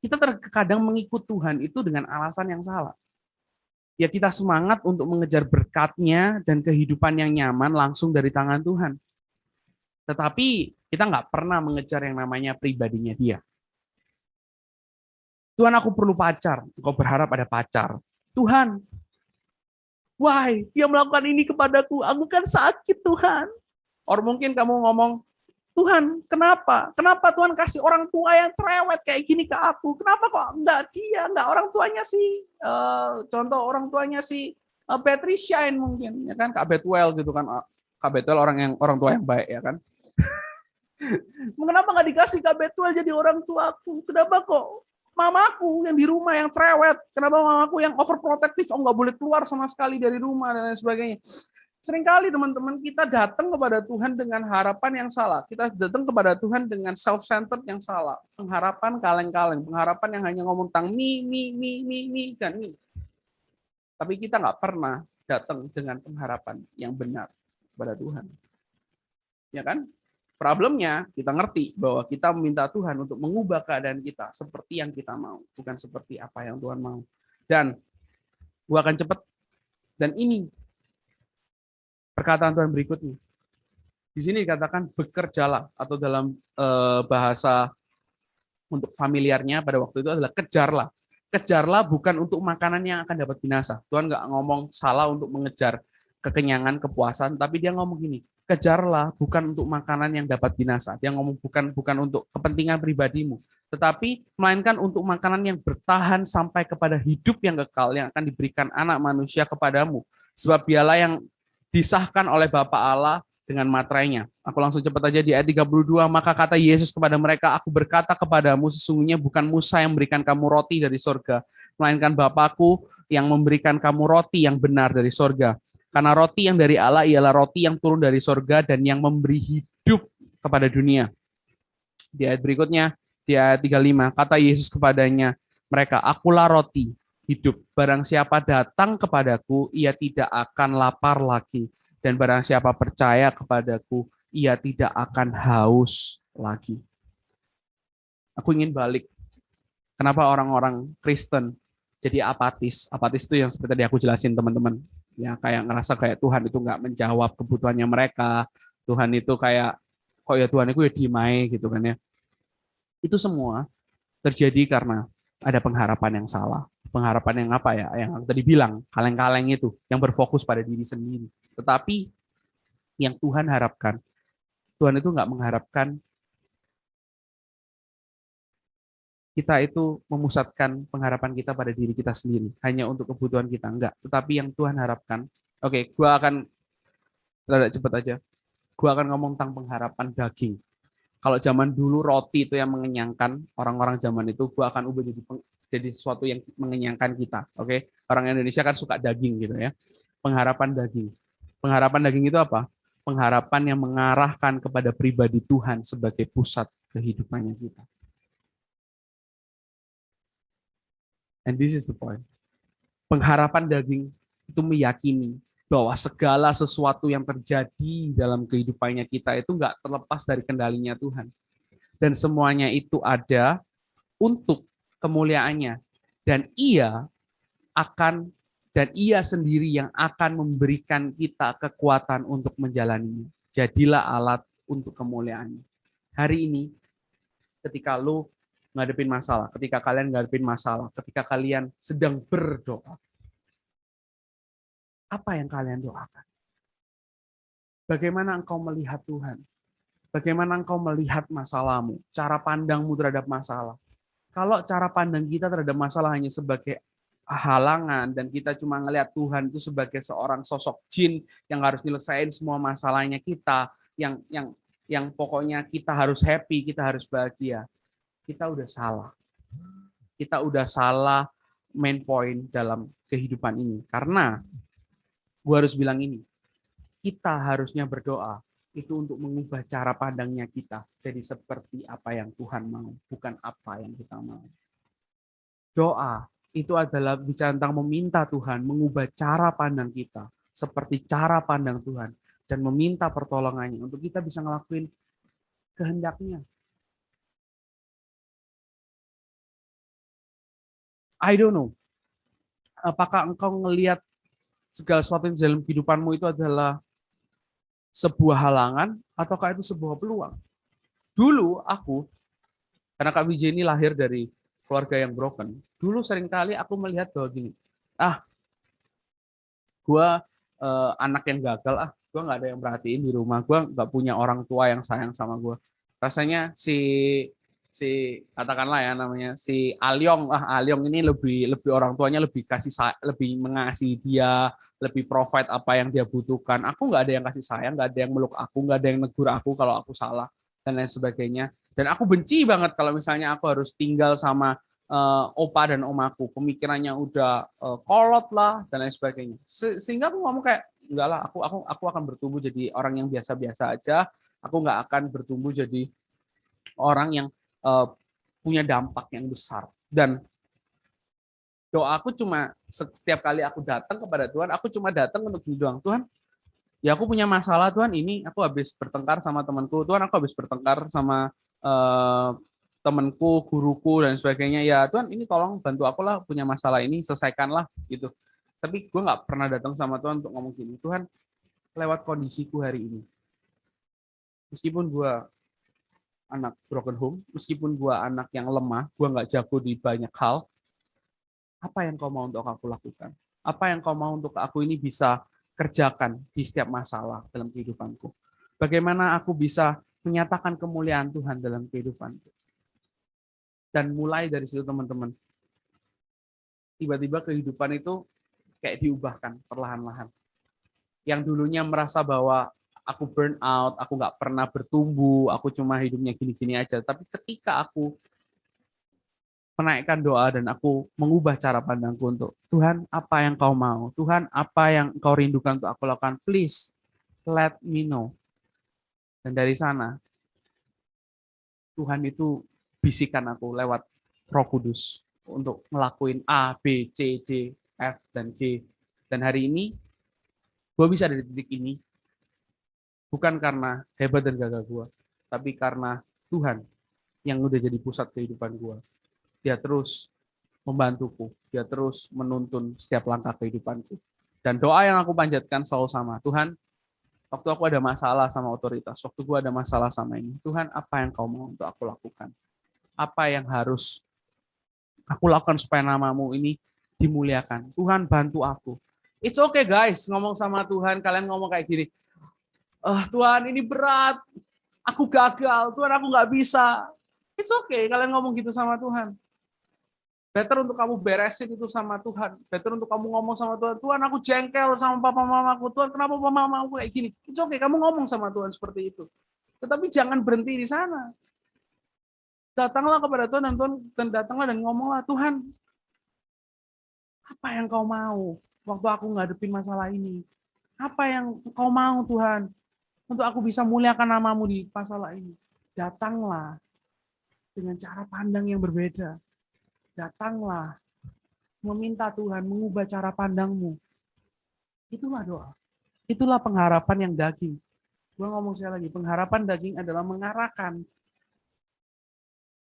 Kita terkadang mengikut Tuhan itu dengan alasan yang salah. Ya kita semangat untuk mengejar berkat-Nya dan kehidupan yang nyaman langsung dari tangan Tuhan. Tetapi kita nggak pernah mengejar yang namanya pribadinya Dia. Tuhan, aku perlu pacar. Engkau berharap ada pacar. Tuhan, why dia melakukan ini kepadaku? Aku kan sakit, Tuhan. Or mungkin kamu ngomong, Tuhan, kenapa? Kenapa Tuhan kasih orang tua yang cerewet kayak gini ke aku? Kenapa kok enggak dia, enggak orang tuanya sih? Contoh orang tuanya si Patricia mungkin, ya kan? Kak Betuel gitu kan? Kak Betuel orang tua yang baik, ya kan? Kenapa nggak dikasih Kak Betuel jadi orang tuaku? Kenapa kok mamaku yang di rumah yang cerewet? Kenapa mamaku yang overprotective? Oh, nggak boleh keluar sama sekali dari rumah dan lain sebagainya. Seringkali teman-teman kita datang kepada Tuhan dengan harapan yang salah. Kita datang kepada Tuhan dengan self-centered yang salah. Pengharapan kaleng-kaleng. Pengharapan yang hanya ngomong tentang mi, dan mi. Tapi kita nggak pernah datang dengan pengharapan yang benar kepada Tuhan. Ya kan? Problemnya, kita ngerti bahwa kita meminta Tuhan untuk mengubah keadaan kita seperti yang kita mau, bukan seperti apa yang Tuhan mau. Dan gua akan cepat. Dan ini perkataan Tuhan berikutnya. Di sini dikatakan bekerjalah, atau dalam bahasa untuk familiarnya pada waktu itu adalah kejarlah. Kejarlah bukan untuk makanan yang akan dapat binasa. Tuhan nggak ngomong salah untuk mengejar kekenyangan, kepuasan, tapi dia ngomong gini, kejarlah bukan untuk makanan yang dapat binasa. Dia ngomong bukan untuk kepentingan pribadimu, tetapi melainkan untuk makanan yang bertahan sampai kepada hidup yang kekal yang akan diberikan anak manusia kepadamu. Sebab dialah yang disahkan oleh Bapa Allah dengan materainya. Aku langsung cepat aja di ayat 32, maka kata Yesus kepada mereka, aku berkata kepadamu, sesungguhnya bukan Musa yang memberikan kamu roti dari sorga, melainkan Bapakku yang memberikan kamu roti yang benar dari sorga. Karena roti yang dari Allah ialah roti yang turun dari sorga dan yang memberi hidup kepada dunia. Di ayat berikutnya, di ayat 35, kata Yesus kepadanya, mereka, akulah roti hidup. Barang siapa datang kepadaku, ia tidak akan lapar lagi. Dan barang siapa percaya kepadaku, ia tidak akan haus lagi. Aku ingin balik. Kenapa orang-orang Kristen jadi apatis? Apatis itu yang seperti tadi aku jelasin teman-teman. Ya, kayak ngerasa kayak Tuhan itu nggak menjawab kebutuhannya mereka. Tuhan itu kayak, kok ya Tuhan itu ya dimai gitu kan ya. Itu semua terjadi karena ada pengharapan yang salah. Pengharapan yang apa ya? Yang tadi bilang, kaleng-kaleng itu, yang berfokus pada diri sendiri. Tetapi yang Tuhan harapkan, Tuhan itu nggak mengharapkan kita itu memusatkan pengharapan kita pada diri kita sendiri, hanya untuk kebutuhan kita, enggak. Tetapi yang Tuhan harapkan, oke, gue akan rada cepat aja, gue akan ngomong tentang pengharapan daging. Kalau zaman dulu roti itu yang mengenyangkan orang-orang zaman itu, gue akan ubah jadi sesuatu yang mengenyangkan kita, oke? Orang Indonesia kan suka daging gitu ya. Pengharapan daging. Pengharapan daging itu apa? Pengharapan yang mengarahkan kepada pribadi Tuhan sebagai pusat kehidupannya kita. And this is the point. Pengharapan daging itu meyakini bahwa segala sesuatu yang terjadi dalam kehidupannya kita itu nggak terlepas dari kendalinya Tuhan. Dan semuanya itu ada untuk kemuliaannya. Dan ia sendiri yang akan memberikan kita kekuatan untuk menjalaninya. Jadilah alat untuk kemuliaannya. Hari ini, ketika lo ngadepin masalah, ketika kalian ngadepin masalah, ketika kalian sedang berdoa, apa yang kalian doakan? Bagaimana engkau melihat Tuhan? Bagaimana engkau melihat masalahmu? Cara pandangmu terhadap masalah. Kalau cara pandang kita terhadap masalah hanya sebagai halangan dan kita cuma ngelihat Tuhan itu sebagai seorang sosok jin yang harus nyelesain semua masalahnya kita, yang pokoknya kita harus happy, kita harus bahagia. Kita udah salah. Kita udah salah main point dalam kehidupan ini. Karena gue harus bilang ini, kita harusnya berdoa itu untuk mengubah cara pandangnya kita jadi seperti apa yang Tuhan mau, bukan apa yang kita mau. Doa itu adalah bicara tentang meminta Tuhan mengubah cara pandang kita seperti cara pandang Tuhan dan meminta pertolongannya untuk kita bisa ngelakuin kehendaknya. I don't know. Apakah engkau ngelihat segala sesuatu yang dalam kehidupanmu itu adalah sebuah halangan ataukah itu sebuah peluang? Dulu aku, karena Kak Vijay ini lahir dari keluarga yang broken, dulu seringkali aku melihat bahwa gini, gue anak yang gagal, gue nggak ada yang perhatiin di rumah, gue nggak punya orang tua yang sayang sama gue. Rasanya si katakanlah ya namanya si Alyong ini lebih orang tuanya lebih mengasihi dia, lebih provide apa yang dia butuhkan. Aku nggak ada yang kasih sayang, nggak ada yang meluk aku, nggak ada yang negur aku kalau aku salah dan lain sebagainya. Dan aku benci banget kalau misalnya aku harus tinggal sama opa dan omaku, pemikirannya udah kolot lah dan lain sebagainya. Sehingga aku ngomong kayak enggak lah, aku akan bertumbuh jadi orang yang biasa-biasa aja. Aku nggak akan bertumbuh jadi orang yang punya dampak yang besar. Dan doaku cuma setiap kali aku datang kepada Tuhan, aku cuma datang untuk gini doang. Tuhan, ya aku punya masalah Tuhan, ini aku habis bertengkar sama temanku, Tuhan aku habis bertengkar sama temanku, guruku dan sebagainya. Ya Tuhan, ini tolong bantu aku lah, punya masalah ini, selesaikanlah gitu. Tapi gue nggak pernah datang sama Tuhan untuk ngomong gini, Tuhan lewat kondisiku hari ini, meskipun gue anak broken home, meskipun gue anak yang lemah, gue nggak jago di banyak hal, apa yang kau mau untuk aku lakukan? Apa yang kau mau untuk aku ini bisa kerjakan di setiap masalah dalam kehidupanku. Bagaimana aku bisa menyatakan kemuliaan Tuhan dalam kehidupanku. Dan mulai dari situ teman-teman, tiba-tiba kehidupan itu kayak diubahkan perlahan-lahan. Yang dulunya merasa bahwa aku burn out, aku nggak pernah bertumbuh, aku cuma hidupnya gini-gini aja. Tapi ketika aku menaikkan doa dan aku mengubah cara pandangku untuk Tuhan, apa yang kau mau? Tuhan, apa yang kau rindukan untuk aku lakukan? Please, let me know. Dan dari sana, Tuhan itu bisikan aku lewat Roh Kudus untuk ngelakuin A, B, C, D, F, dan G. Dan hari ini, gue bisa dari titik ini, bukan karena hebat dan gagah gue, tapi karena Tuhan yang udah jadi pusat kehidupan gue. Dia terus membantuku, dia terus menuntun setiap langkah kehidupanku. Dan doa yang aku panjatkan selalu sama, Tuhan, waktu aku ada masalah sama otoritas, waktu gue ada masalah sama ini, Tuhan, apa yang kau mau untuk aku lakukan? Apa yang harus aku lakukan supaya namamu ini dimuliakan? Tuhan, bantu aku. It's okay guys, ngomong sama Tuhan, kalian ngomong kayak gini, Tuhan ini berat, aku gagal, Tuhan aku nggak bisa. It's okay, kalian ngomong gitu sama Tuhan. Better untuk kamu beresin itu sama Tuhan. Better untuk kamu ngomong sama Tuhan, Tuhan aku jengkel sama papa mamaku, Tuhan kenapa papa mamaku kayak gini. It's okay, kamu ngomong sama Tuhan seperti itu. Tetapi jangan berhenti di sana. Datanglah kepada Tuhan dan datanglah dan ngomonglah, Tuhan, apa yang kau mau waktu aku ngadepin masalah ini? Apa yang kau mau Tuhan untuk aku bisa muliakan namamu di masalah ini? Datanglah dengan cara pandang yang berbeda. Datanglah meminta Tuhan mengubah cara pandangmu. Itulah doa. Itulah pengharapan yang daging. Gue ngomong sekali lagi, pengharapan daging adalah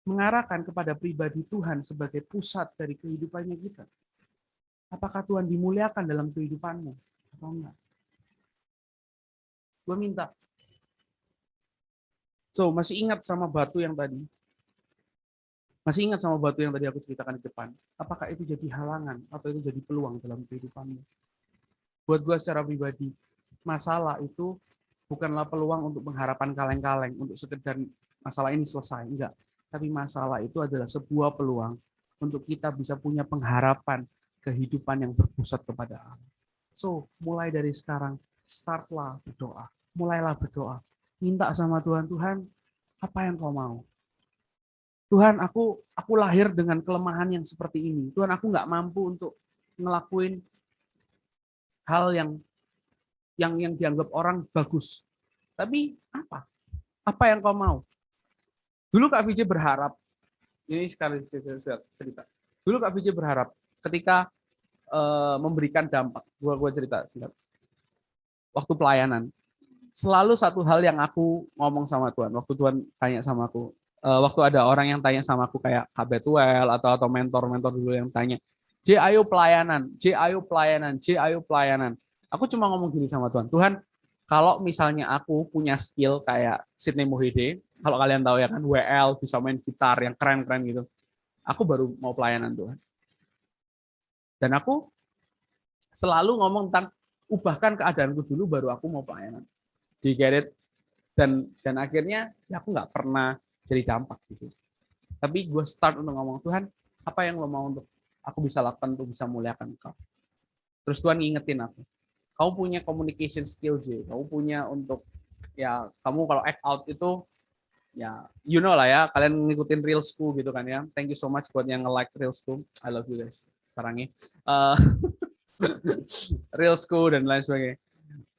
mengarahkan kepada pribadi Tuhan sebagai pusat dari kehidupannya kita. Apakah Tuhan dimuliakan dalam kehidupanmu atau enggak? Gue minta. So, masih ingat sama batu yang tadi? Masih ingat sama batu yang tadi aku ceritakan di depan? Apakah itu jadi halangan atau itu jadi peluang dalam kehidupanmu? Buat gue secara pribadi, masalah itu bukanlah peluang untuk pengharapan kaleng-kaleng, untuk sekedar masalah ini selesai. Enggak. Tapi masalah itu adalah sebuah peluang untuk kita bisa punya pengharapan kehidupan yang berpusat kepada Allah. So, mulai dari sekarang, startlah berdoa. Mulailah berdoa. Minta sama Tuhan, Tuhan, apa yang kau mau? Tuhan, aku lahir dengan kelemahan yang seperti ini. Tuhan, aku nggak mampu untuk ngelakuin hal yang dianggap orang bagus. Tapi apa? Apa yang kau mau? Dulu Kak Vijay berharap, ini sekali cerita. Dulu Kak Vijay berharap ketika memberikan dampak, gua cerita singkat. Waktu pelayanan, selalu satu hal yang aku ngomong sama Tuhan. Waktu Tuhan tanya sama aku, waktu ada orang yang tanya sama aku kayak Kak Betuel atau mentor-mentor dulu yang tanya, J ayo pelayanan, J ayo pelayanan, J ayo pelayanan. Aku cuma ngomong gini sama Tuhan, Tuhan, kalau misalnya aku punya skill kayak Sidney Muhyiddin, kalau kalian tahu ya kan, WL bisa main gitar yang keren-keren gitu, aku baru mau pelayanan Tuhan. Dan aku selalu ngomong tentang ubahkan keadaanku dulu baru aku mau pelayanan. Do you get it? Dan akhirnya ya aku nggak pernah jadi dampak di situ. Tapi gue start untuk ngomong, Tuhan, apa yang lo mau untuk aku bisa lakukan untuk bisa muliakan Engkau? Terus Tuhan ngingetin aku, kamu punya communication skill, J. Kamu punya untuk, ya kamu kalau act out itu, ya you know lah ya, kalian ngikutin Reelsku gitu kan ya. Thank you so much buat yang nge-like Reelsku. I love you guys. Sarangi. Reelsku dan lain sebagainya.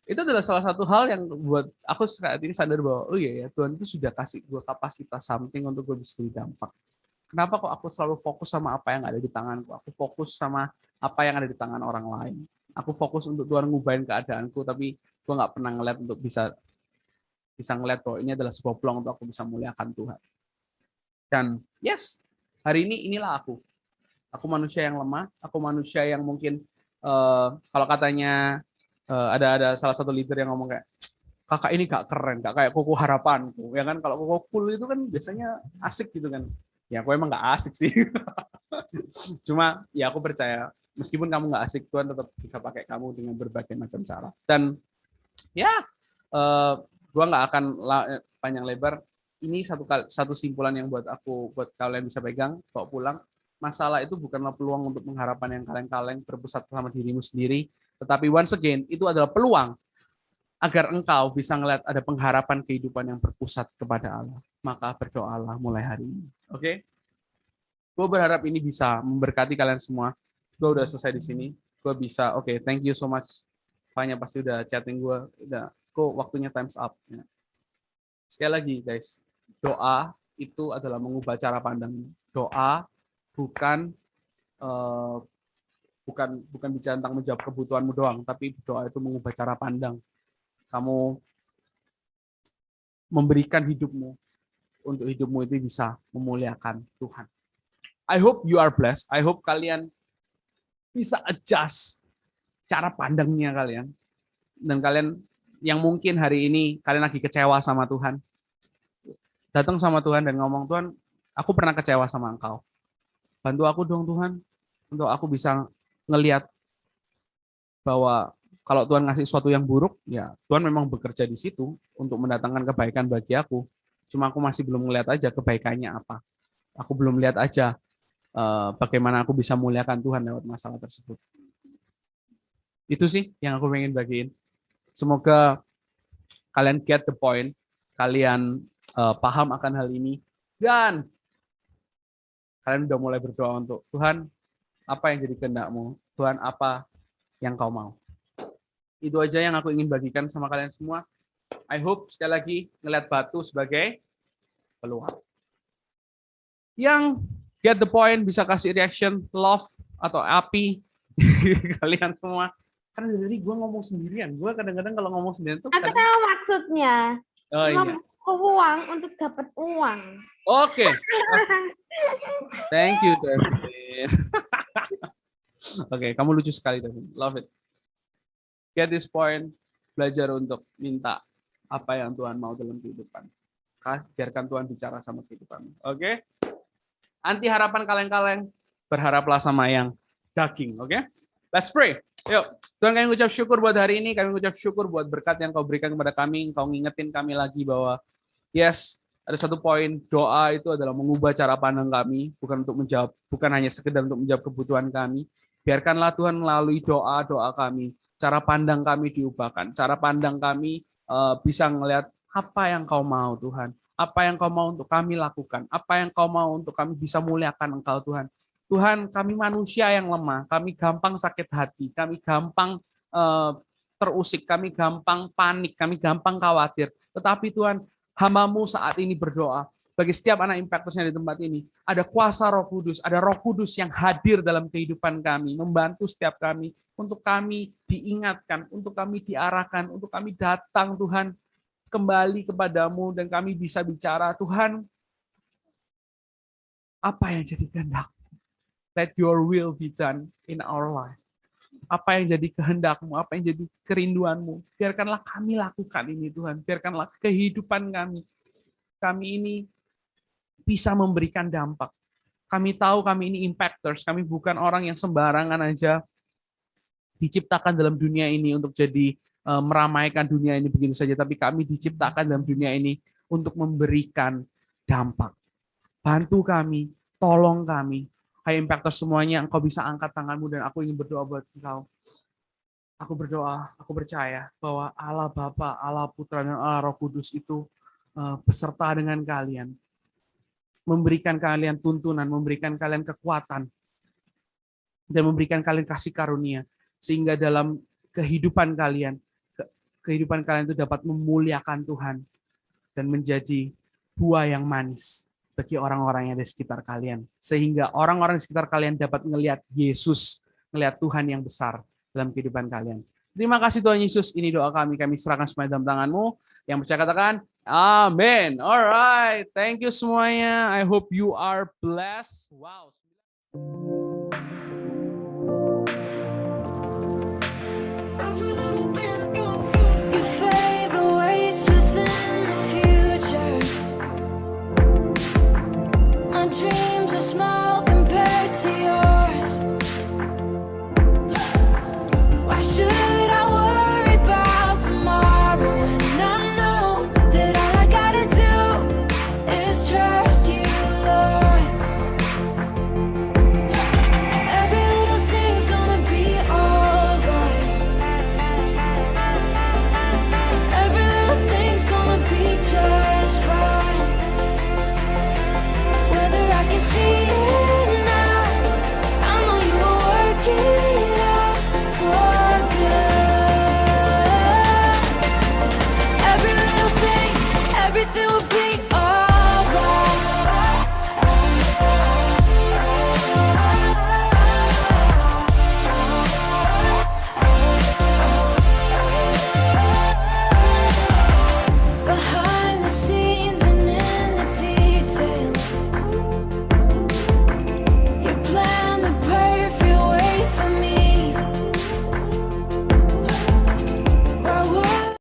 Itu adalah salah satu hal yang buat aku saat ini sadar bahwa oh iya ya, Tuhan itu sudah kasih gue kapasitas something untuk gue bisa beri dampak. Kenapa kok aku selalu fokus sama apa yang ada di tanganku? Aku fokus sama apa yang ada di tangan orang lain. Aku fokus untuk Tuhan ngubahin keadaanku, tapi gue nggak pernah ngeliat untuk bisa ngeliat bahwa ini adalah sebuah peluang untuk aku bisa muliakan Tuhan. Dan yes, hari ini inilah aku. Aku manusia yang lemah, aku manusia yang mungkin kalau katanya ada salah satu leader yang ngomong kayak, kakak ini gak keren, gak kayak Koko Harapanku. Ya kan, kalau Koko Cool itu kan biasanya asik gitu kan. Ya aku emang gak asik sih. Cuma ya aku percaya Meskipun kamu nggak asik, Tuhan tetap bisa pakai kamu dengan berbagai macam cara. Dan ya, gua nggak akan panjang lebar. Ini satu simpulan yang buat kalian bisa pegang, bawa pulang. Masalah itu bukanlah peluang untuk pengharapan yang kaleng-kaleng berpusat sama dirimu sendiri, tetapi once again itu adalah peluang agar engkau bisa ngelihat ada pengharapan kehidupan yang berpusat kepada Allah. Maka berdoalah mulai hari ini. Oke? Gue berharap ini bisa memberkati kalian semua. Gue udah selesai di sini. Gue bisa, oke, thank you so much. Fanya pasti udah chatting gue. Udah, kok waktunya time's up. Ya. Sekali lagi guys, doa itu adalah mengubah cara pandang. Doa bukan bicara tentang menjawab kebutuhanmu doang, tapi doa itu mengubah cara pandang. Kamu memberikan hidupmu untuk hidupmu itu bisa memuliakan Tuhan. I hope you are blessed. I hope kalian bisa adjust cara pandangnya kalian. Dan kalian yang mungkin hari ini kalian lagi kecewa sama Tuhan, datang sama Tuhan dan ngomong, Tuhan, aku pernah kecewa sama Engkau. Bantu aku dong Tuhan, untuk aku bisa ngelihat bahwa kalau Tuhan ngasih sesuatu yang buruk, ya Tuhan memang bekerja di situ untuk mendatangkan kebaikan bagi aku. Cuma aku masih belum ngelihat aja kebaikannya apa. Aku belum lihat aja bagaimana aku bisa muliakan Tuhan lewat masalah tersebut. Itu sih yang aku pengen bagiin. Semoga kalian get the point, kalian paham akan hal ini, dan kalian udah mulai berdoa untuk Tuhan, apa yang jadi kehendak-Mu? Tuhan, apa yang Kau mau? Itu aja yang aku ingin bagikan sama kalian semua. I hope sekali lagi ngelihat batu sebagai peluang. Yang get the point bisa kasih reaction love atau api kalian semua. Karena dari gue ngomong sendirian, gue kadang-kadang kalau ngomong sendirian tuh. Aku tahu maksudnya. Oh iya. Uang untuk dapat uang. Oke. Thank you, Devin. Oke, kamu lucu sekali, Devin. Love it. Get this point, belajar untuk minta apa yang Tuhan mau dalam kehidupan. Biarkan Tuhan bicara sama kehidupan. Oke? Anti harapan kaleng-kaleng, berharaplah sama yang daging. Oke? Let's pray. Yuk, Tuhan, kami ucap syukur buat hari ini. Kami ucap syukur buat berkat yang Kau berikan kepada kami. Kau ngingetin kami lagi bahwa yes, ada satu poin, doa itu adalah mengubah cara pandang kami, bukan hanya sekedar untuk menjawab kebutuhan kami. Biarkanlah Tuhan melalui doa-doa kami, cara pandang kami diubahkan, cara pandang kami bisa melihat apa yang Kau mau Tuhan, apa yang Kau mau untuk kami lakukan, apa yang Kau mau untuk kami bisa muliakan Engkau Tuhan. Tuhan, kami manusia yang lemah, kami gampang sakit hati, kami gampang terusik, kami gampang panik, kami gampang khawatir. Tetapi Tuhan, hamba-Mu saat ini berdoa, bagi setiap anak Impactors yang di tempat ini, ada kuasa Roh Kudus, ada Roh Kudus yang hadir dalam kehidupan kami, membantu setiap kami, untuk kami diingatkan, untuk kami diarahkan, untuk kami datang Tuhan, kembali kepadamu, dan kami bisa bicara, Tuhan, apa yang jadi kehendak? Let your will be done in our life. Apa yang jadi kehendak-Mu, apa yang jadi kerinduan-Mu. Biarkanlah kami lakukan ini Tuhan. Biarkanlah kehidupan kami. Kami ini bisa memberikan dampak. Kami tahu kami ini impactors. Kami bukan orang yang sembarangan aja diciptakan dalam dunia ini untuk jadi meramaikan dunia ini begitu saja. Tapi kami diciptakan dalam dunia ini untuk memberikan dampak. Bantu kami, tolong kami. Hai Impactors semuanya, Engkau bisa angkat tanganmu dan aku ingin berdoa buat Engkau. Aku berdoa, aku percaya bahwa Allah Bapa, Allah Putra, dan Allah Roh Kudus itu beserta dengan kalian. Memberikan kalian tuntunan, memberikan kalian kekuatan, dan memberikan kalian kasih karunia. Sehingga dalam kehidupan kalian itu dapat memuliakan Tuhan dan menjadi buah yang manis bagi orang-orang yang ada di sekitar kalian. Sehingga orang-orang di sekitar kalian dapat melihat Yesus, melihat Tuhan yang besar dalam kehidupan kalian. Terima kasih Tuhan Yesus, ini doa kami serahkan semuanya dalam tangan-Mu. Yang percaya katakan, amin. Alright, thank you semuanya. I hope you are blessed. Wow. Your favor waits within the future. My dreams are small compared to yours. everything will be